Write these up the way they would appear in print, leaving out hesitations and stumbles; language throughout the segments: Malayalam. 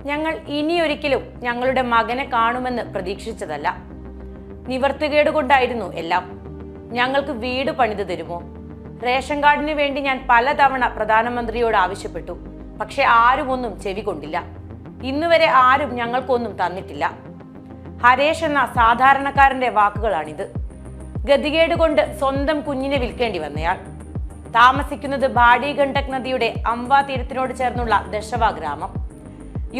ഞങ്ങൾ ഇനിയൊരിക്കലും ഞങ്ങളുടെ മകനെ കാണുമെന്ന് പ്രതീക്ഷിച്ചതല്ല. നിവർത്തികേട് കൊണ്ടായിരുന്നു എല്ലാം. ഞങ്ങൾക്ക് വീട് പണിത് തരുമോ? റേഷൻ കാർഡിന് വേണ്ടി ഞാൻ പലതവണ പ്രധാനമന്ത്രിയോട് ആവശ്യപ്പെട്ടു. പക്ഷെ ആരും ഒന്നും ചെവി കൊണ്ടില്ല. ഇന്നുവരെ ആരും ഞങ്ങൾക്കൊന്നും തന്നിട്ടില്ല. ഹരേഷ് എന്ന സാധാരണക്കാരന്റെ വാക്കുകളാണിത്. ഗതികേട് കൊണ്ട് സ്വന്തം കുഞ്ഞിനെ വിൽക്കേണ്ടി വന്നയാൾ. താമസിക്കുന്നത് ബാഡി ഗണ്ഡക് നദിയുടെ അംബ തീരത്തിനോട് ചേർന്നുള്ള ദശവ ഗ്രാമം.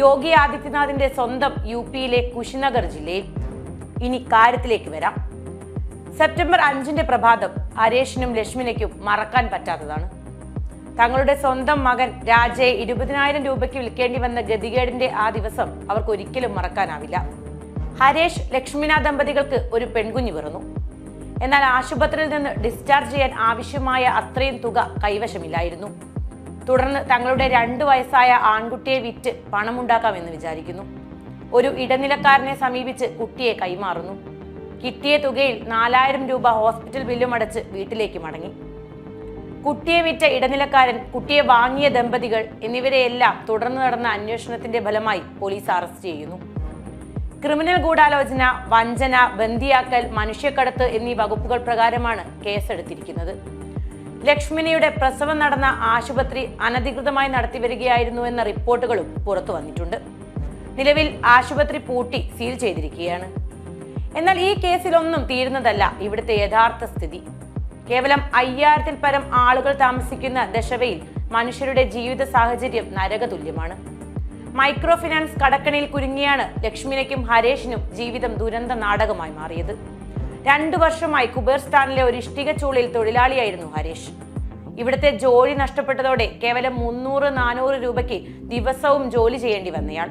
യോഗി ആദിത്യനാഥിന്റെ സ്വന്തം യുപിയിലെ കുശിനഗർ ജില്ലയിൽ. ഇനി കാര്യത്തിലേക്ക് വരാം. സെപ്റ്റംബർ 5 പ്രഭാതം ഹരേഷിനും ലക്ഷ്മിനയ്ക്കും മറക്കാൻ പറ്റാത്തതാണ്. തങ്ങളുടെ സ്വന്തം മകൻ രാജയെ 20,000 രൂപയ്ക്ക് വിൽക്കേണ്ടി വന്ന ഗതികേടിന്റെ ആ ദിവസം അവർക്ക് ഒരിക്കലും മറക്കാനാവില്ല. ഹരേഷ് ലക്ഷ്മിന ദമ്പതികൾക്ക് ഒരു പെൺകുഞ്ഞ് പിറന്നു. എന്നാൽ ആശുപത്രിയിൽ നിന്ന് ഡിസ്ചാർജ് ചെയ്യാൻ ആവശ്യമായ അത്രയും തുക കൈവശമില്ലായിരുന്നു. തുടർന്ന് തങ്ങളുടെ 2 വയസ്സായ ആൺകുട്ടിയെ വിറ്റ് പണമുണ്ടാക്കാമെന്ന് വിചാരിക്കുന്നു. ഒരു ഇടനിലക്കാരനെ സമീപിച്ച് കുട്ടിയെ കൈമാറുന്നു. കിട്ടിയ തുകയിൽ 4,000 രൂപ ഹോസ്പിറ്റൽ ബില്ലും അടച്ച് വീട്ടിലേക്ക് മടങ്ങി. കുട്ടിയെ വിറ്റ ഇടനിലക്കാരൻ, കുട്ടിയെ വാങ്ങിയ ദമ്പതികൾ എന്നിവരെയെല്ലാം തുടർന്ന് നടന്ന അന്വേഷണത്തിന്റെ ഫലമായി പോലീസ് അറസ്റ്റ് ചെയ്യുന്നു. ക്രിമിനൽ ഗൂഢാലോചന, വഞ്ചന, ബന്ദിയാക്കൽ, മനുഷ്യക്കടത്ത് എന്നീ വകുപ്പുകൾ പ്രകാരമാണ് കേസെടുത്തിരിക്കുന്നത്. ലക്ഷ്മിനിയുടെ പ്രസവം നടന്ന ആശുപത്രി അനധികൃതമായി നടത്തിവരികയായിരുന്നു എന്ന റിപ്പോർട്ടുകളും പുറത്തു വന്നിട്ടുണ്ട്. നിലവിൽ ആശുപത്രി പൂട്ടി സീൽ ചെയ്തിരിക്കുകയാണ്. എന്നാൽ ഈ കേസിലൊന്നും തീരുന്നതല്ല ഇവിടുത്തെ യഥാർത്ഥ സ്ഥിതി. കേവലം 5000-ൽ പരം ആളുകൾ താമസിക്കുന്ന ദശവയിൽ മനുഷ്യരുടെ ജീവിത സാഹചര്യം നരകതുല്യമാണ്. മൈക്രോ ഫിനാൻസ് കടക്കണിയിൽ കുരുങ്ങിയാണ് ലക്ഷ്മിനയ്ക്കും ഹരേഷിനും ജീവിതം ദുരന്ത നാടകമായി മാറിയത്. 2 വർഷമായി കുബേർസ്ഥാനിലെ ഒരു ഇഷ്ടിക ചൂളയിൽ തൊഴിലാളിയായിരുന്നു ഹരേഷ്. ഇവിടുത്തെ ജോലി നഷ്ടപ്പെട്ടതോടെ കേവലം 300-400 രൂപയ്ക്ക് ദിവസവും ജോലി ചെയ്യേണ്ടി വന്നയാൾ.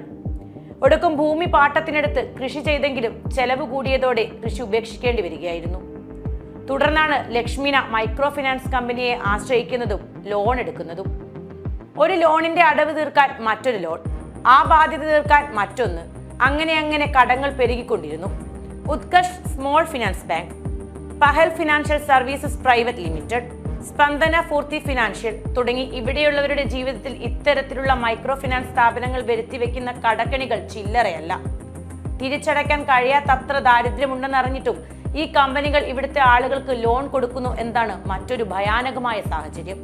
ഒടുക്കം ഭൂമി പാട്ടത്തിനെടുത്ത് കൃഷി ചെയ്തെങ്കിലും ചെലവ് കൂടിയതോടെ കൃഷി ഉപേക്ഷിക്കേണ്ടി വരികയായിരുന്നു. തുടർന്നാണ് ലക്ഷ്മിന മൈക്രോ ഫിനാൻസ് കമ്പനിയെ ആശ്രയിക്കുന്നതും ലോൺ എടുക്കുന്നതും. ഒരു ലോണിന്റെ അടവ് തീർക്കാൻ മറ്റൊരു ലോൺ, ആ ബാധ്യത തീർക്കാൻ മറ്റൊന്ന്, അങ്ങനെ കടങ്ങൾ പെരുകിക്കൊണ്ടിരുന്നു. Utkarsh small finance bank, Pahal financial services private limited, Spandana പൂർത്തി ഫിനാൻഷ്യൽ തുടങ്ങി ഇവിടെയുള്ളവരുടെ ജീവിതത്തിൽ ഇത്തരത്തിലുള്ള മൈക്രോ ഫിനാൻസ് സ്ഥാപനങ്ങൾ വരുത്തിവെക്കുന്ന കടക്കണികൾ ചില്ലറയല്ല. തിരിച്ചടയ്ക്കാൻ കഴിയാത്തത്ര ദാരിദ്ര്യമുണ്ടെന്നറിഞ്ഞിട്ടും ഈ കമ്പനികൾ ഇവിടുത്തെ ആളുകൾക്ക് ലോൺ കൊടുക്കുന്നു എന്നതാണ് മറ്റൊരു ഭയാനകമായ സാഹചര്യം.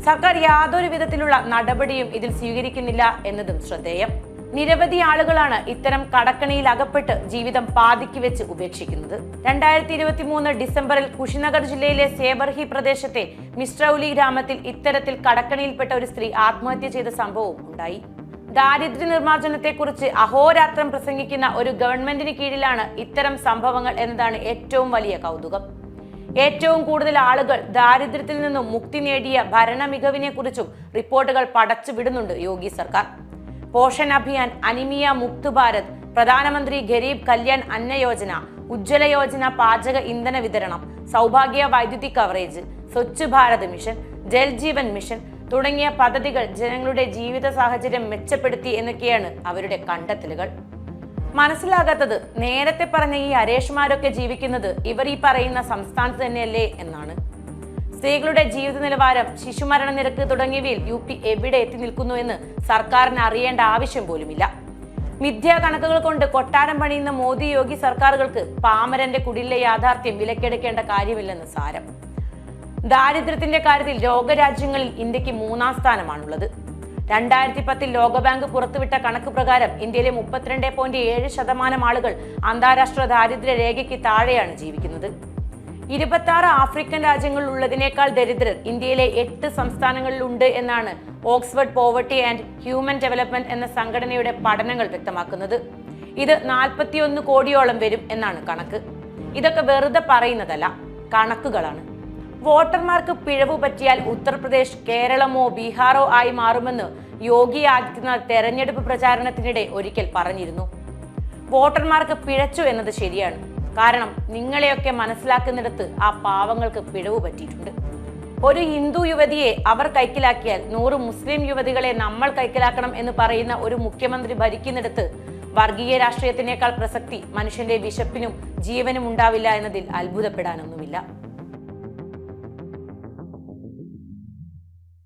സർക്കാർ യാതൊരു വിധത്തിലുള്ള നടപടിയും ഇതിൽ സ്വീകരിക്കുന്നില്ല എന്നതും ശ്രദ്ധേയം. നിരവധി ആളുകളാണ് ഇത്തരം കടക്കണിയിൽ അകപ്പെട്ട് ജീവിതം പാതിക്ക് വെച്ച് ഉപേക്ഷിക്കുന്നത്. 2023 ഡിസംബറിൽ കുശിനഗർ ജില്ലയിലെ സേബർഹി പ്രദേശത്തെ മിസ്ട്രൌലി ഗ്രാമത്തിൽ ഇത്തരത്തിൽ കടക്കണിയിൽപ്പെട്ട ഒരു സ്ത്രീ ആത്മഹത്യ ചെയ്ത സംഭവവും ഉണ്ടായി. ദാരിദ്ര്യ നിർമ്മാർജ്ജനത്തെക്കുറിച്ച് അഹോരാത്രം പ്രസംഗിക്കുന്ന ഒരു ഗവൺമെന്റിന് കീഴിലാണ് ഇത്തരം സംഭവങ്ങൾ എന്നതാണ് ഏറ്റവും വലിയ കൗതുകം. ഏറ്റവും കൂടുതൽ ആളുകൾ ദാരിദ്ര്യത്തിൽ നിന്നും മുക്തി നേടിയ ഭരണ മികവിനെ കുറിച്ചും റിപ്പോർട്ടുകൾ പടച്ചുവിടുന്നുണ്ട് യോഗി സർക്കാർ. പോഷൻ അഭിയാൻ, അനിമിയ മുക്ത് ഭാരത്, പ്രധാനമന്ത്രി ഗരീബ് കല്യാൺ അന്ന യോജന, ഉജ്ജ്വല യോജന, പാചക ഇന്ധന വിതരണം, സൗഭാഗ്യ വൈദ്യുതി coverage, Swachh Bharat mission, Jal Jeevan mission തുടങ്ങിയ പദ്ധതികൾ ജനങ്ങളുടെ ജീവിത സാഹചര്യം മെച്ചപ്പെടുത്തി എന്നൊക്കെയാണ് അവരുടെ കണ്ടെത്തലുകൾ. മനസ്സിലാകാത്തത് നേരത്തെ പറഞ്ഞ ഈ ഹരേഷ്മാരൊക്കെ ജീവിക്കുന്നത് ഇവർ ഈ പറയുന്ന സംസ്ഥാനത്ത് തന്നെയല്ലേ എന്നാണ്. സ്ത്രീകളുടെ ജീവിത നിലവാരം, ശിശുമരണ നിരക്ക് തുടങ്ങിയവയിൽ UP എവിടെ എത്തി നിൽക്കുന്നു എന്ന് സർക്കാരിന് അറിയേണ്ട ആവശ്യം പോലുമില്ല. മിഥ്യാ കണക്കുകൾ കൊണ്ട് കൊട്ടാരം പണിയുന്ന മോദി യോഗി സർക്കാരുകൾക്ക് പാമരന്റെ കുടിലെ യാഥാർത്ഥ്യം വിലക്കെടുക്കേണ്ട കാര്യമില്ലെന്ന് സാരം. ദാരിദ്ര്യത്തിന്റെ കാര്യത്തിൽ ലോകരാജ്യങ്ങളിൽ ഇന്ത്യക്ക് 3-ാം സ്ഥാനമാണുള്ളത്. 2010 ലോകബാങ്ക് പുറത്തുവിട്ട കണക്ക് പ്രകാരം ഇന്ത്യയിലെ 32.7% ആളുകൾ അന്താരാഷ്ട്ര ദാരിദ്ര്യ രേഖയ്ക്ക് താഴെയാണ് ജീവിക്കുന്നത്. 26 ആഫ്രിക്കൻ രാജ്യങ്ങളിലുള്ളതിനേക്കാൾ ദരിദ്രർ ഇന്ത്യയിലെ 8 സംസ്ഥാനങ്ങളിലുണ്ട് എന്നാണ് Oxford poverty and human development എന്ന സംഘടനയുടെ പഠനങ്ങൾ വ്യക്തമാക്കുന്നത്. ഇത് 41 കോടിയോളം വരും എന്നാണ് കണക്ക്. ഇതൊക്കെ വെറുതെ പറയുന്നതല്ല, കണക്കുകളാണ്. വോട്ടർമാർക്ക് പിഴവ് പറ്റിയാൽ ഉത്തർപ്രദേശ്, കേരളമോ ബീഹാറോ ആയി മാറുമെന്ന് യോഗി ആദിത്യനാഥ് തെരഞ്ഞെടുപ്പ് പ്രചാരണത്തിനിടെ ഒരിക്കൽ പറഞ്ഞിരുന്നു. വോട്ടർമാർക്ക് പിഴച്ചു എന്നത് ശരിയാണ്. കാരണം നിങ്ങളെയൊക്കെ മനസ്സിലാക്കുന്നിടത്ത് ആ പാവങ്ങൾക്ക് പിഴവ് പറ്റിയിട്ടുണ്ട്. ഒരു ഹിന്ദു യുവതിയെ അവർ കൈക്കലാക്കിയാൽ 100 മുസ്ലിം യുവതികളെ നമ്മൾ കൈക്കലാക്കണം എന്ന് പറയുന്ന ഒരു മുഖ്യമന്ത്രി ഭരിക്കുന്നിടത്ത് വർഗീയ രാഷ്ട്രീയത്തിനേക്കാൾ പ്രസക്തി മനുഷ്യന്റെ വിശപ്പിനും ജീവനും ഉണ്ടാവില്ല എന്നതിൽ അത്ഭുതപ്പെടാനൊന്നുമില്ല.